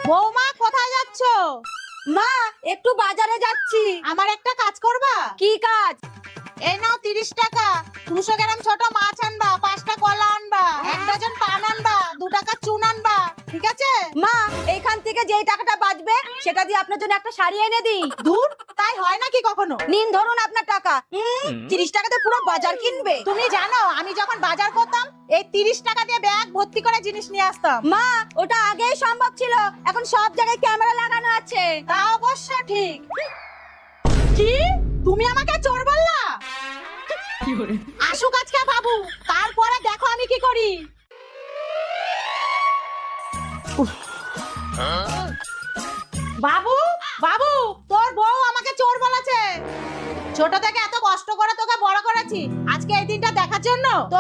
বৌমা কোথায় যাচ্ছ? মা একটু বাজারে যাচ্ছি। আমার একটা কাজ করবা? কি কাজ? এই নাও 30 টাকা। 200 গ্রাম ছোট মাছ আনবা, 5টা কলা আনবা, 1 ডজন পান আনবা, 2 টাকা চুন আনবা, ঠিক আছে? মা এইখান থেকে যেই টাকাটা বাঁচবে সেটা দিয়ে আপনার জন্য একটা শাড়ি এনে দিই। দূর, তাই হয় নাকি কখনো? নিন ধরুন আপনার টাকা। 30 টাকাতে পুরো বাজার কিনবে। তুমি জানো আমি যখন বাজার করতাম এই 30 টাকা দিয়ে ব্যাগ ভর্তি করে জিনিস নিয়ে আসতাম। মা ওটা আগেই সম্ভব ছিল, এখন সব জায়গায় ক্যামেরা লাগানো আছে। তা অবশ্য ঠিক। কি? তুমি আমাকে চোর বললা? আসুক আজকে বাবু, তারপরে দেখো আমি কি করি। বাবু, বাবু, তোর বউ আমাকে চোর বলেছে। ছোট থেকে এত কষ্ট করে তোকে বড় করেছি, আজকে এই দিনটা দেখার জন্য তোকে